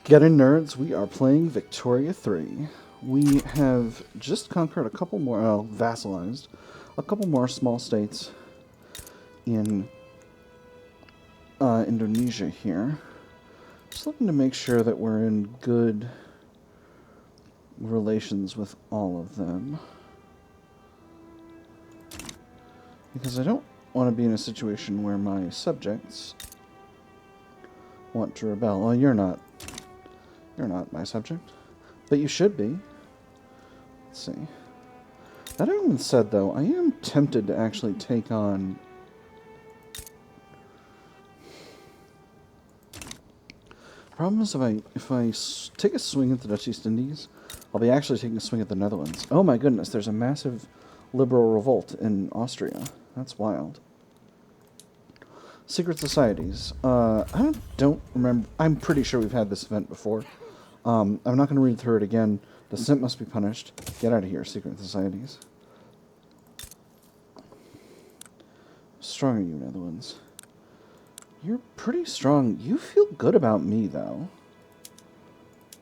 Get in, nerds. We are playing Victoria 3. We have just conquered a couple more, vassalized, a couple more small states in Indonesia here. Just looking to make sure that we're in good relations with all of them. Because I don't want to be in a situation where my subjects want to rebel. Oh, you're not. You're not my subject. But you should be. Let's see. That having been said, though, I am tempted to actually take on... Problem is, if I take a swing at the Dutch East Indies, I'll be actually taking a swing at the Netherlands. Oh my goodness, there's a massive liberal revolt in Austria. That's wild. Secret societies. I don't remember. I'm pretty sure we've had this event before. I'm not going to read through it again. Dissent must be punished. Get out of here, secret societies. Strong are you, Netherlands? You're pretty strong. You feel good about me, though.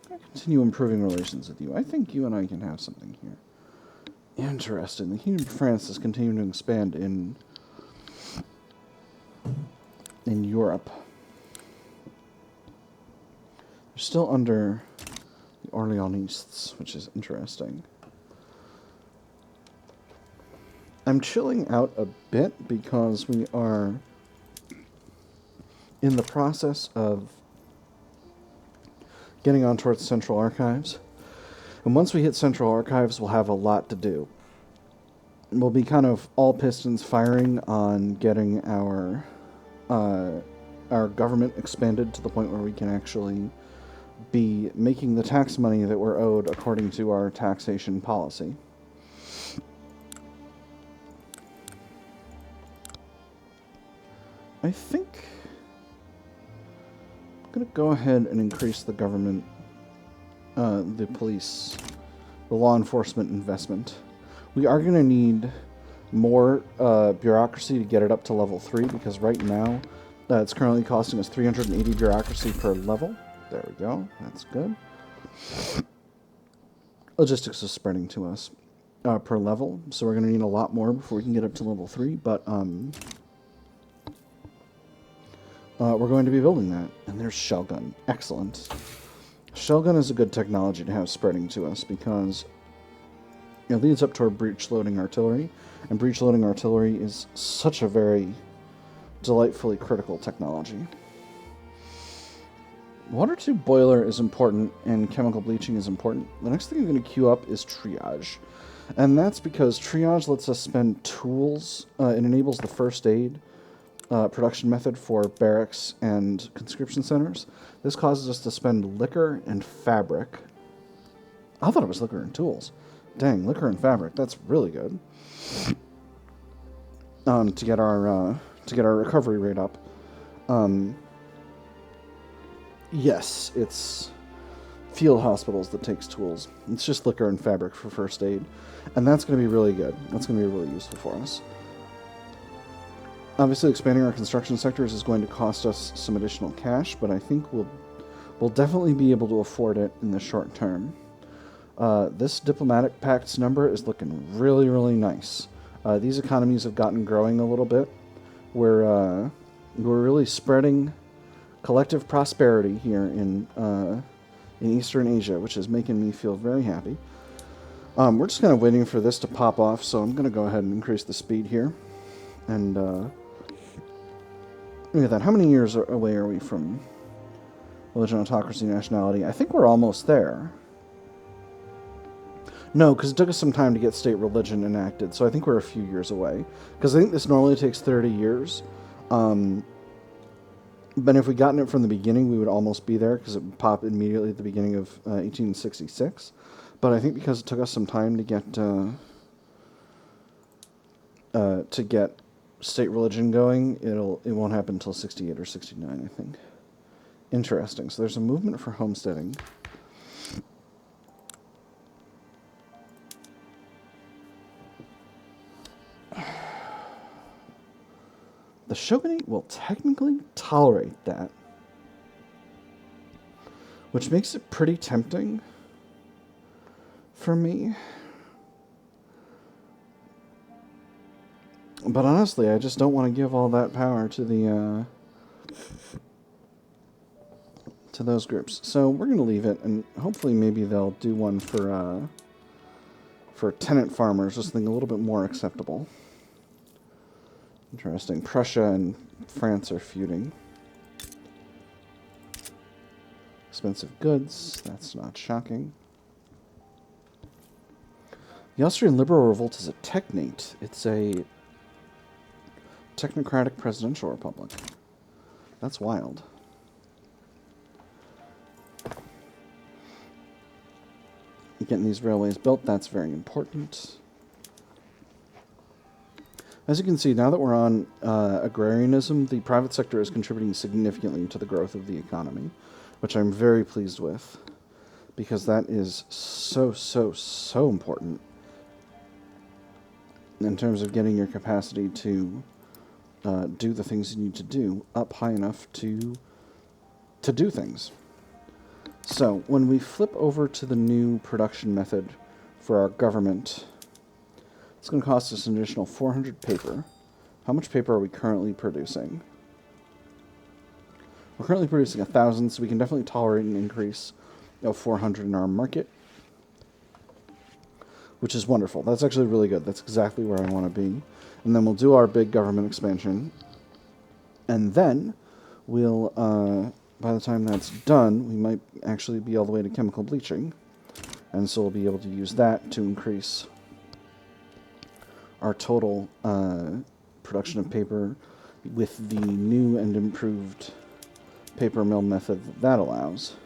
I'm going to continue improving relations with you. I think you and I can have something here. Interesting. The Kingdom of France is continuing to expand in Europe. They're still under the Orleanists, which is interesting. I'm chilling out a bit because we are in the process of getting on towards Central Archives. And once we hit Central Archives, we'll have a lot to do. We'll be kind of all pistons firing on getting our government expanded to the point where we can actually be making the tax money that we're owed according to our taxation policy. I think I'm going to go ahead and increase the government, the police, the law enforcement investment. We are going to need more bureaucracy to get it up to level 3, because right now it's currently costing us 380 bureaucracy per level. There we go. That's good. Logistics is spreading to us per level, so we're going to need a lot more before we can get up to level 3, but we're going to be building that. And there's Shellgun. Excellent. Shellgun is a good technology to have spreading to us because it leads up to our breech-loading artillery, and breech-loading artillery is such a very delightfully critical technology. Water tube boiler is important, and chemical bleaching is important. The next thing I'm going to queue up is triage. And that's because triage lets us spend tools. It enables the first aid production method for barracks and conscription centers. This causes us to spend liquor and fabric. I thought it was liquor and tools. Dang, liquor and fabric. That's really good. To get our recovery rate up. Yes, it's field hospitals that takes tools. It's just liquor and fabric for first aid. And that's going to be really good. That's going to be really useful for us. Obviously, expanding our construction sectors is going to cost us some additional cash, but I think we'll definitely be able to afford it in the short term. This diplomatic pacts number is looking really, really nice. These economies have gotten growing a little bit. We're really spreading collective prosperity here in Eastern Asia, which is making me feel very happy. We're just kind of waiting for this to pop off, so I'm going to go ahead and increase the speed here. And look at that. How many years away are we from religion, autocracy, nationality? I think we're almost there. No, because it took us some time to get state religion enacted, so I think we're a few years away. Because I think this normally takes 30 years. But if we'd gotten it from the beginning, we would almost be there, because it would pop immediately at the beginning of 1866. But I think because it took us some time to get state religion going, it won't happen until 68 or 69, I think. Interesting. So there's a movement for homesteading. shogunate will technically tolerate that. which makes it pretty tempting for me. But honestly, I just don't want to give all that power to the to those groups. So we're going to leave it, and hopefully maybe they'll do one for tenant farmers, just something a little bit more acceptable. Interesting. Prussia and France are feuding. Expensive goods. That's not shocking. The Austrian Liberal Revolt is a technate. It's a technocratic presidential republic. That's wild. Getting these railways built, that's very important. As you can see, now that we're on agrarianism, the private sector is contributing significantly to the growth of the economy, which I'm very pleased with, because that is so important in terms of getting your capacity to do the things you need to do up high enough to do things. So, when we flip over to the new production method for our government, it's going to cost us an additional 400 paper. How much paper are we currently producing? We're currently producing 1,000, so we can definitely tolerate an increase of 400 in our market, which is wonderful. That's actually really good. That's exactly where I want to be. And then we'll do our big government expansion, and then we'll... by the time that's done, we might actually be all the way to chemical bleaching. And so we'll be able to use that to increase our total production of paper with the new and improved paper mill method that allows.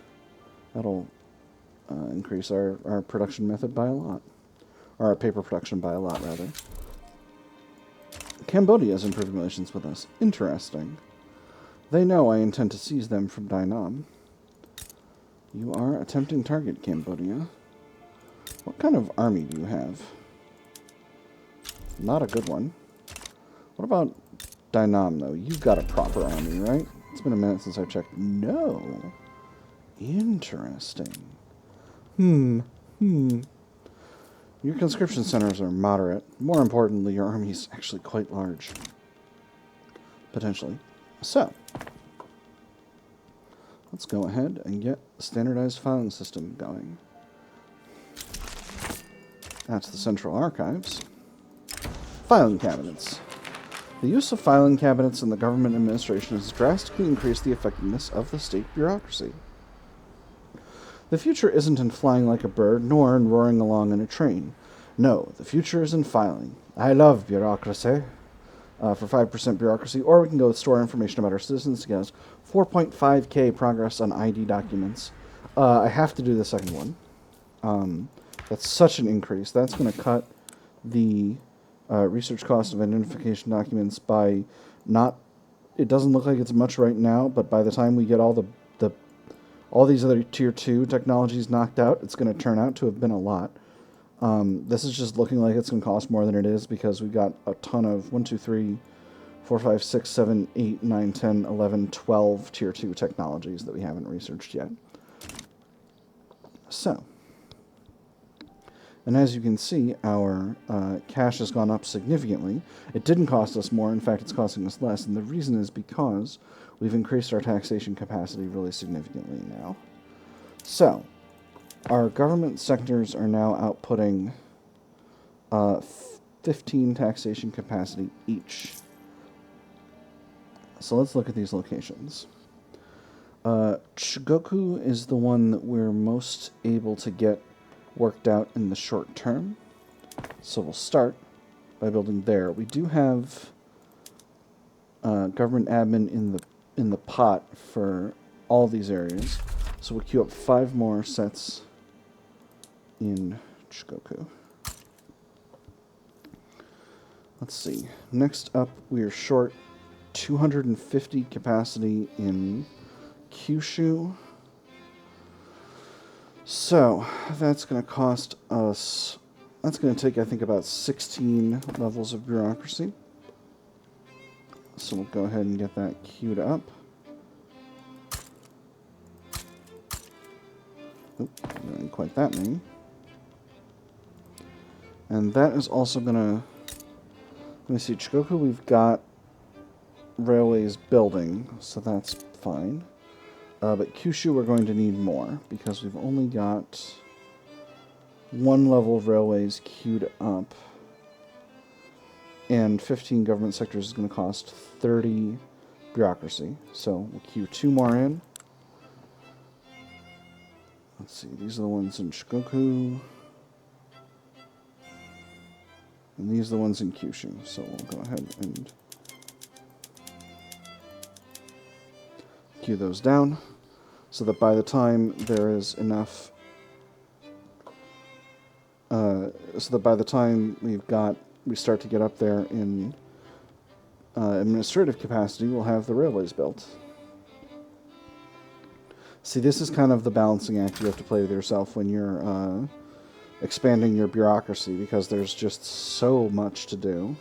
That'll increase our production method by a lot. Or our paper production by a lot, rather. Cambodia has improved relations with us. Interesting. They know I intend to seize them from Dainam. You are a tempting target, Cambodia. What kind of army do you have? Not a good one. What about Dainam, though? You've got a proper army, right? It's been a minute since I checked. No. Interesting. Your conscription centers are moderate. More importantly, your army is actually quite large. Potentially. So, let's go ahead and get the standardized filing system going. That's the central archives. Filing cabinets. The use of filing cabinets in the government administration has drastically increased the effectiveness of the state bureaucracy. The future isn't in flying like a bird, nor in roaring along in a train. No, the future is in filing. I love bureaucracy. For 5% bureaucracy, or we can go with store information about our citizens to get us 4.5k progress on ID documents. I have to do the second one. That's such an increase. That's going to cut the research cost of identification documents by not... It doesn't look like it's much right now, but by the time we get all all these other tier 2 technologies knocked out, it's going to turn out to have been a lot. This is just looking like it's going to cost more than it is because we've got a ton of 1, 2, 3, 4, 5, 6, 7, 8, 9, 10, 11, 12 tier 2 technologies that we haven't researched yet. So, and as you can see, our cash has gone up significantly. It didn't cost us more. In fact, it's costing us less. And the reason is because we've increased our taxation capacity really significantly now. So, our government sectors are now outputting 15 taxation capacity each. So let's look at these locations. Chugoku is the one that we're most able to get worked out in the short term. So we'll start by building there. We do have government admin in the pot for all these areas. So we'll queue up 5 more sets in Chugoku. Let's see. Next up, we are short 250 capacity in Kyushu. So, that's going to cost us... That's going to take, I think, about 16 levels of bureaucracy. So we'll go ahead and get that queued up. Not really quite that many. And that is also going to... Let me see, Shikoku, we've got railways building, so that's fine. But Kyushu we're going to need more, because we've only got one level of railways queued up. And 15 government sectors is going to cost 30 bureaucracy. So we'll queue 2 more in. Let's see, these are the ones in Shikoku. And these are the ones in Kyushu. So we'll go ahead and queue those down, so that by the time there is enough, we start to get up there in administrative capacity, we'll have the railways built. See, this is kind of the balancing act you have to play with yourself when you're expanding your bureaucracy, because there's just so much to do.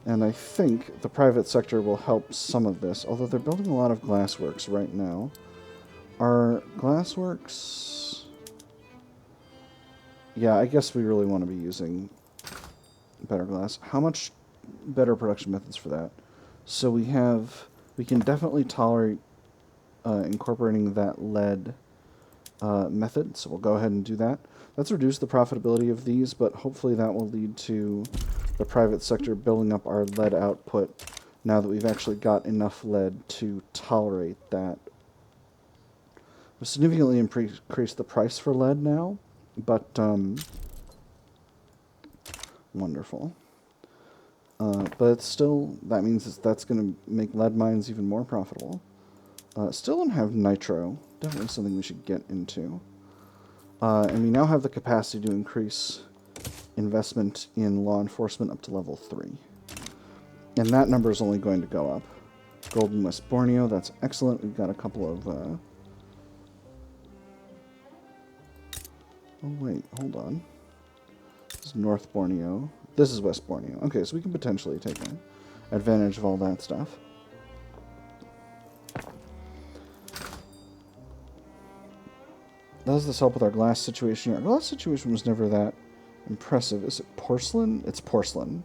And I think the private sector will help some of this, although they're building a lot of glassworks right now. Are glassworks... Yeah, I guess we really want to be using better glass. How much better production methods for that? So we can definitely tolerate incorporating that lead method, so we'll go ahead and do that. Let's reduce the profitability of these, but hopefully that will lead to the private sector building up our lead output now that we've actually got enough lead to tolerate that. We've significantly increased the price for lead now, but wonderful. But still, that means that's going to make lead mines even more profitable. Still don't have nitro. Definitely something we should get into. And we now have the capacity to increase investment in law enforcement up to level 3. And that number is only going to go up. Golden West Borneo, that's excellent. We've got a couple of... Oh, wait, hold on. This is North Borneo. This is West Borneo. Okay, so we can potentially take advantage of all that stuff. Does this help with our glass situation? Our glass situation was never that impressive. Is it porcelain? It's porcelain.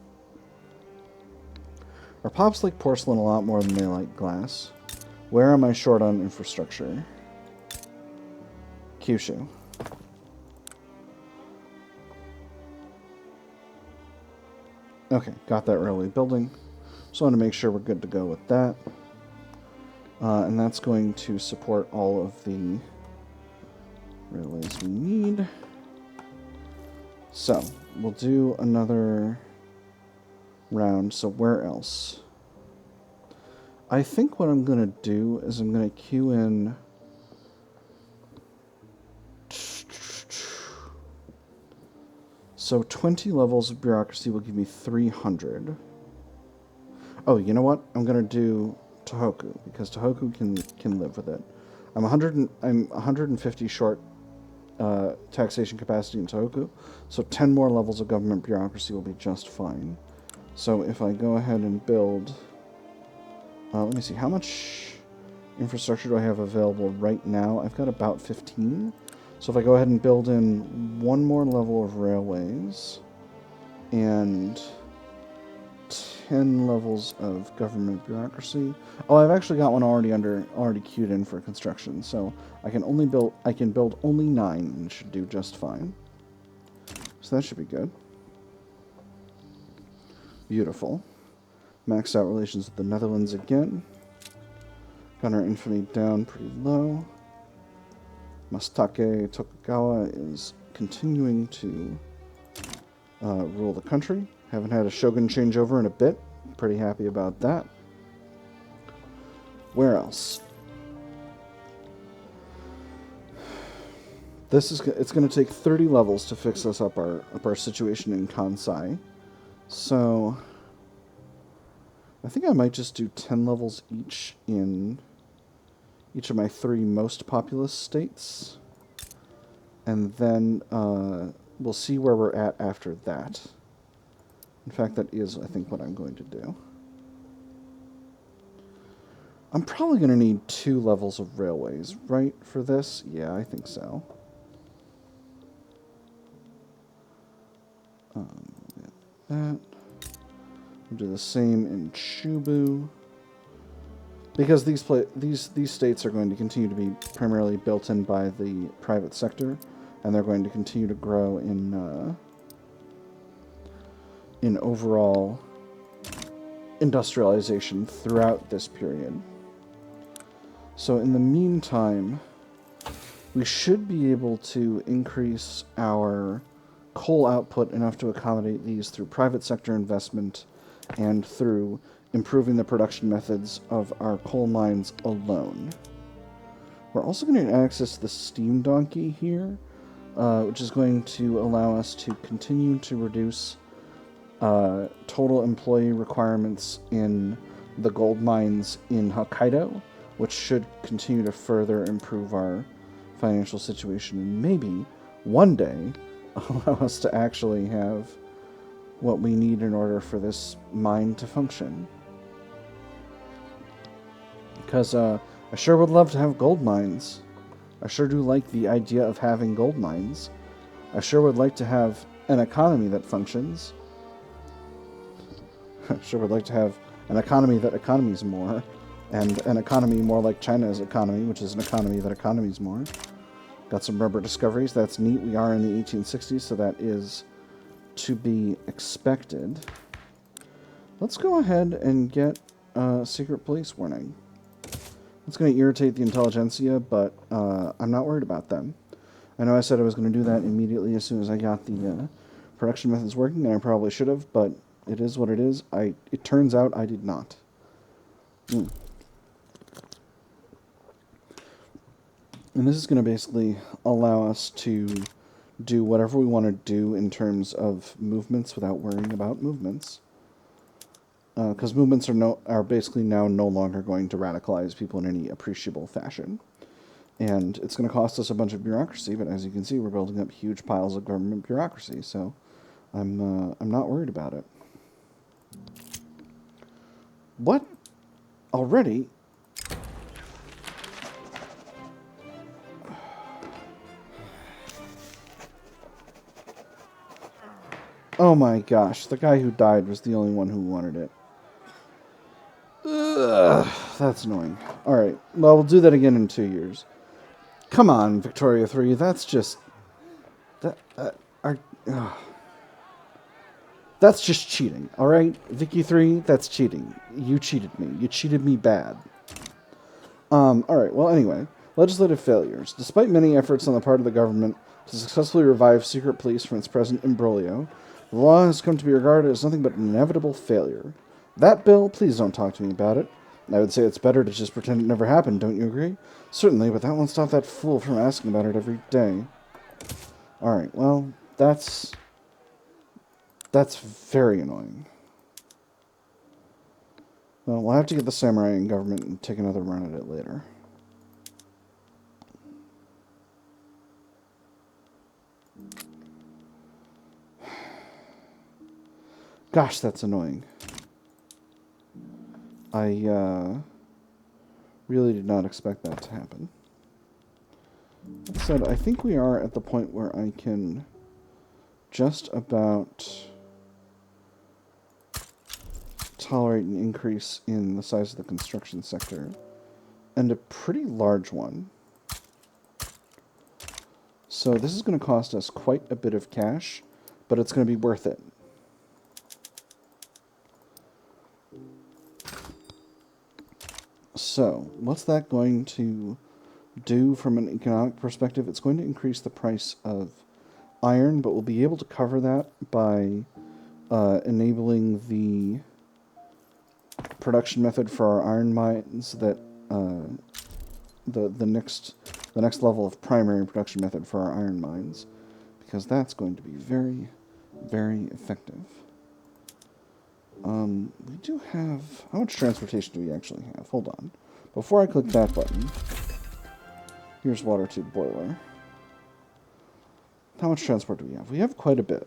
Our pops like porcelain a lot more than they like glass. Where am I short on infrastructure? Kyushu. Okay, got that railway building. Just want to make sure we're good to go with that. And that's going to support all of the railways we need. So, we'll do another round. So where else? I think what I'm going to do is I'm going to queue in... So 20 levels of bureaucracy will give me 300. Oh, you know what? I'm going to do Tohoku, because Tohoku can live with it. I'm 150 short taxation capacity in Tohoku, so 10 more levels of government bureaucracy will be just fine. So if I go ahead and build... let me see, how much infrastructure do I have available right now? I've got about 15. So if I go ahead and build in one more level of railways and 10 levels of government bureaucracy. Oh, I've actually got one already queued in for construction, so I can build only 9 and it should do just fine. So that should be good. Beautiful. Maxed out relations with the Netherlands again. Got our infamy down pretty low. Masatake Tokugawa is continuing to rule the country. Haven't had a shogun changeover in a bit. Pretty happy about that. Where else? It's going to take 30 levels to fix us up our situation in Kansai. So I think I might just do 10 levels each in each of my 3 most populous states. And then we'll see where we're at after that. In fact, that is, I think, what I'm going to do. I'm probably going to need 2 levels of railways, right, for this? Yeah, I think so. That. We'll do the same in Chubu. Because these states are going to continue to be primarily built in by the private sector, and they're going to continue to grow in overall industrialization throughout this period. So in the meantime, we should be able to increase our coal output enough to accommodate these through private sector investment and through improving the production methods of our coal mines alone. We're also going to get access to the steam donkey here, which is going to allow us to continue to reduce total employee requirements in the gold mines in Hokkaido, which should continue to further improve our financial situation and maybe one day allow us to actually have what we need in order for this mine to function. Because I sure would love to have gold mines. I sure do like the idea of having gold mines. I sure would like to have an economy that functions. I sure would like to have an economy that economies more, and an economy more like China's economy, which is an economy that economies more. Got some rubber discoveries. That's neat. We are in the 1860s, so that is to be expected. Let's go ahead and get a secret police warning. It's going to irritate the intelligentsia, but I'm not worried about them. I know I said I was going to do that immediately as soon as I got the production methods working, and I probably should have, but it is what it is. It turns out I did not. And this is going to basically allow us to do whatever we want to do in terms of movements without worrying about movements. Because movements are basically now no longer going to radicalize people in any appreciable fashion. And it's going to cost us a bunch of bureaucracy, but as you can see, we're building up huge piles of government bureaucracy, so I'm not worried about it. What? Already? Oh my gosh, the guy who died was the only one who wanted it. Ugh, that's annoying. Alright, well, we'll do that again in 2 years. Come on, Victoria 3, that's just... That's just cheating, alright? Vicky 3, that's cheating. You cheated me. You cheated me bad. Alright, well, anyway. Legislative failures. Despite many efforts on the part of the government to successfully revive secret police from its present imbroglio, the law has come to be regarded as nothing but an inevitable failure. That bill, please don't talk to me about it. I would say it's better to just pretend it never happened, don't you agree? Certainly, but that won't stop that fool from asking about it every day. Alright, well, that's very annoying. Well, we'll have to get the samurai in government and take another run at it later. Gosh, that's annoying. I really did not expect that to happen. That said, I think we are at the point where I can just about tolerate an increase in the size of the construction sector, and a pretty large one. So this is going to cost us quite a bit of cash, but it's going to be worth it. So, what's that going to do from an economic perspective? It's going to increase the price of iron, but we'll be able to cover that by enabling the production method for our iron mines that the next level of primary production method for our iron mines, because that's going to be very, very effective. We do have... How much transportation do we actually have? Hold on. Before I click that button, here's water tube boiler. How much transport do we have? We have quite a bit.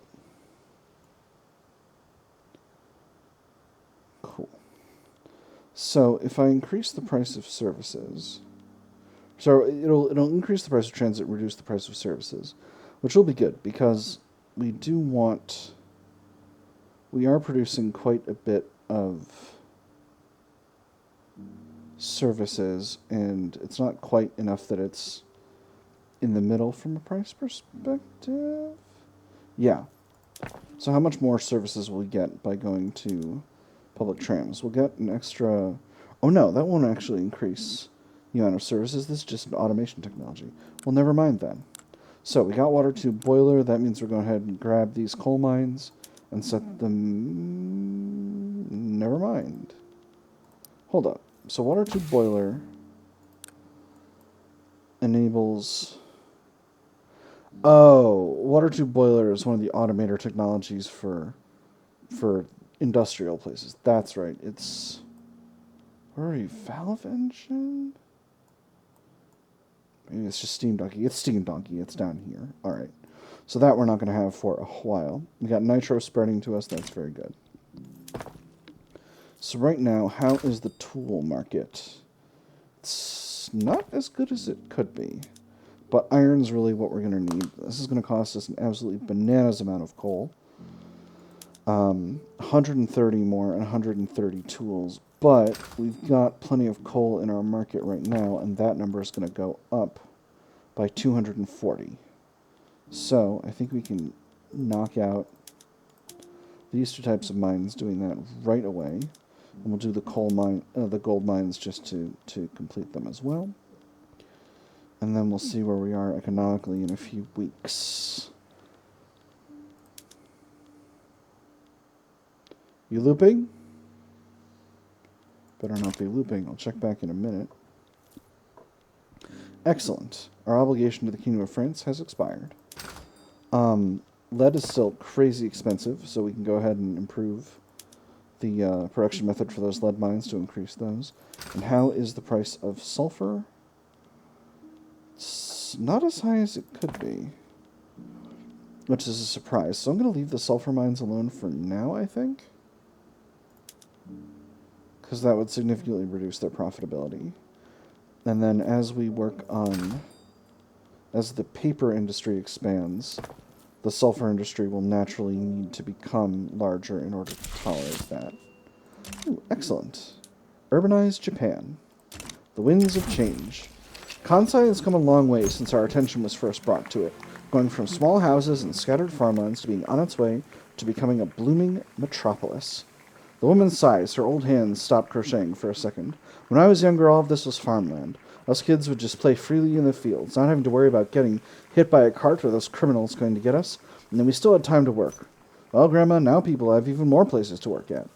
Cool. So, if I increase the price of services... So, it'll increase the price of transit, reduce the price of services, which will be good, because we do want we are producing quite a bit of services, and it's not quite enough that it's in the middle from a price perspective. Yeah. So how much more services will we get by going to public trams? We'll get an extra... Oh no, that won't actually increase the amount of services. This is just an automation technology. Well, never mind then. So we got water tube boiler. That means we're going ahead and grab these coal mines and set them... Never mind. Hold up. So water tube boiler enables... Oh, water tube boiler is one of the automator technologies for industrial places. That's right. It's... Where are you? Valve engine? Maybe it's just Steam Donkey. It's Steam Donkey. It's down here. All right. So that we're not going to have for a while. We got nitro spreading to us. That's very good. So right now, how is the tool market? It's not as good as it could be. But iron's really what we're going to need. This is going to cost us an absolutely bananas amount of coal. 130 more and 130 tools. But we've got plenty of coal in our market right now, and that number is going to go up by 240. So I think we can knock out these two types of mines doing that right away. And we'll do the the gold mines just to complete them as well. And then we'll see where we are economically in a few weeks. You looping? Better not be looping. I'll check back in a minute. Excellent. Our obligation to the Kingdom of France has expired. Lead is still crazy expensive, so we can go ahead and improve the production method for those lead mines to increase those. And how is the price of sulfur? It's not as high as it could be, which is a surprise. So I'm going to leave the sulfur mines alone for now, I think, because that would significantly reduce their profitability. And then as we work on, as the paper industry expands, the sulfur industry will naturally need to become larger in order to tolerate that. Ooh, excellent. Urbanized Japan. The winds of change. Kansai has come a long way since our attention was first brought to it, going from small houses and scattered farmlands to being on its way to becoming a blooming metropolis. The woman sighs. Her old hands stopped crocheting for a second. When I was younger, all of this was farmland. Us kids would just play freely in the fields, not having to worry about getting hit by a cart or those criminals going to get us, and then we still had time to work. Well, Grandma, now people have even more places to work at.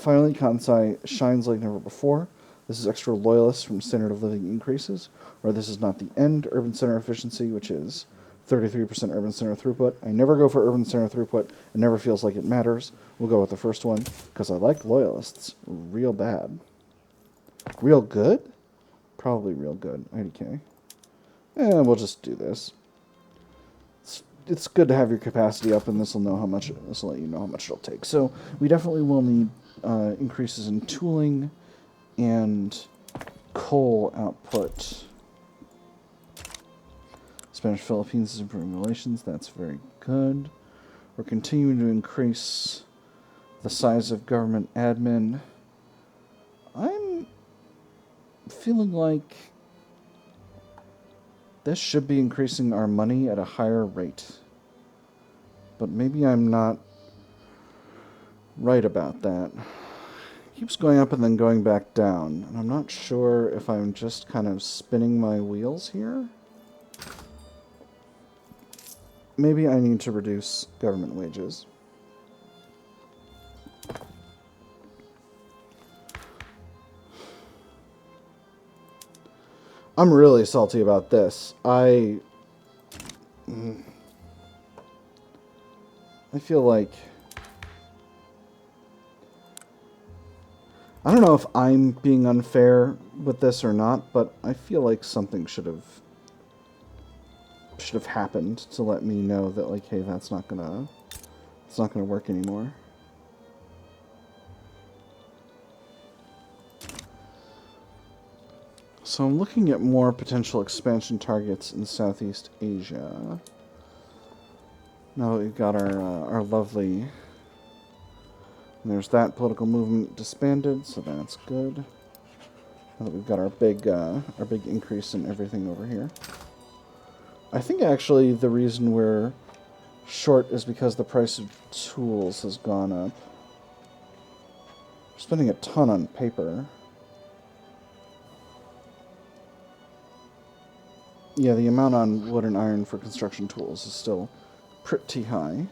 Finally, Kansai shines like never before. This is extra loyalists from standard of living increases, or this is not the end. Urban center efficiency, which is 33% urban center throughput. I never go for urban center throughput. It never feels like it matters. We'll go with the first one, because I like loyalists real bad. Real good? Probably real good. IDK. We'll just do this. It's good to have your capacity up, and this will let you know how much it'll take. So we definitely will need increases in tooling and coal output. Spanish-Philippines is improving relations. That's very good. We're continuing to increase the size of government admin. I'm feeling like this should be increasing our money at a higher rate. But maybe I'm not right about that. It keeps going up and then going back down. And I'm not sure if I'm just kind of spinning my wheels here. Maybe I need to reduce government wages. I'm really salty about this. I feel like... I don't know if I'm being unfair with this or not, but I feel like something should have happened to let me know that, like, hey, it's not gonna work anymore. So I'm looking at more potential expansion targets in Southeast Asia. Now that we've got our lovely And there's that political movement disbanded, so that's good. Now that we've got our big increase in everything over here. I think actually the reason we're short is because the price of tools has gone up. We're spending a ton on paper. Yeah, the amount on wood and iron for construction tools is still pretty high.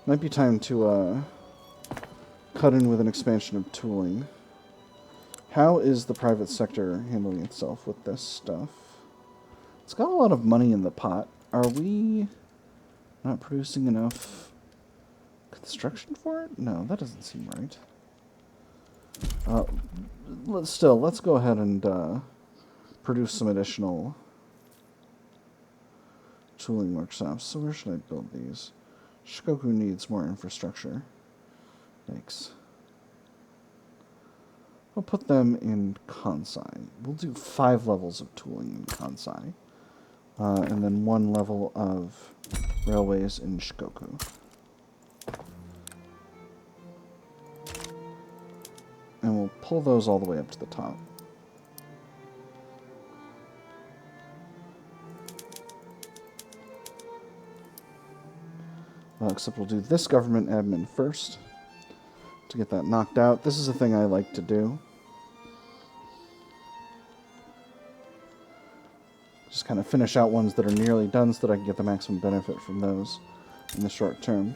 Might be time to cut in with an expansion of tooling. How is the private sector handling itself with this stuff? It's got a lot of money in the pot. Are we not producing enough construction for it? No, that doesn't seem right. Let's go ahead and produce some additional tooling workshops. So where should I build these? Shikoku needs more infrastructure. Yikes. We'll put them in Kansai. We'll do 5 levels of tooling in Kansai. And then 1 level of railways in Shikoku. And we'll pull those all the way up to the top. Except we'll do this government admin first to get that knocked out. This is a thing I like to do. Just kind of finish out ones that are nearly done so that I can get the maximum benefit from those in the short term.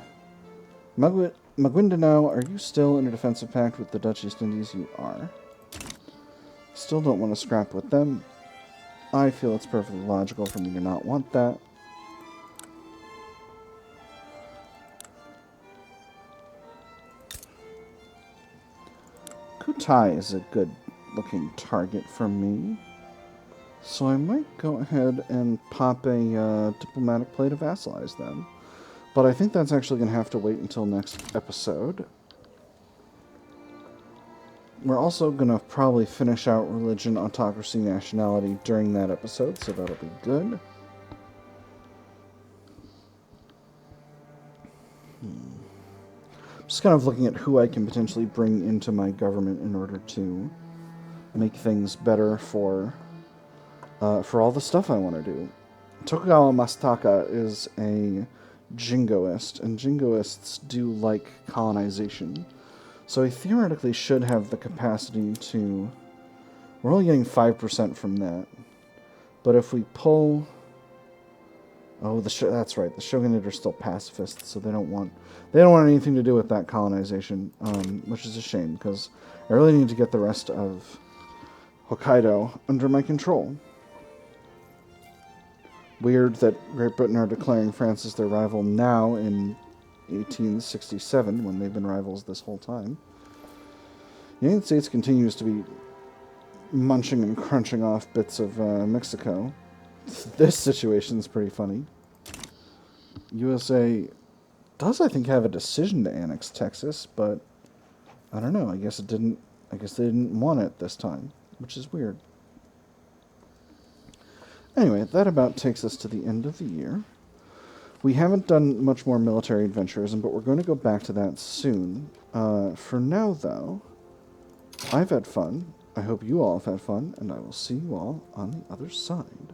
Maguindanao, are you still in a defensive pact with the Dutch East Indies? You are. Still don't want to scrap with them. I feel it's perfectly logical for me to not want that. Kutai is a good looking target for me. So I might go ahead and pop a diplomatic play to vassalize them. But I think that's actually going to have to wait until next episode. We're also going to probably finish out religion, autocracy, nationality during that episode, so that'll be good. Just kind of looking at who I can potentially bring into my government in order to make things better for all the stuff I want to do. Tokugawa Masataka is a jingoist, and jingoists do like colonization. So he theoretically should have the capacity to... We're only getting 5% from that. But if we pull... Oh, that's right. The shogunate are still pacifists, so they don't want anything to do with that colonization, which is a shame, because I really need to get the rest of Hokkaido under my control. Weird that Great Britain are declaring France as their rival now in 1867, when they've been rivals this whole time. The United States continues to be munching and crunching off bits of Mexico. This situation's pretty funny. USA does, I think, have a decision to annex Texas, but I don't know. I guess they didn't want it this time, which is weird. Anyway, that about takes us to the end of the year. We haven't done much more military adventures, but we're going to go back to that soon. For now, though, I've had fun. I hope you all have had fun, and I will see you all on the other side.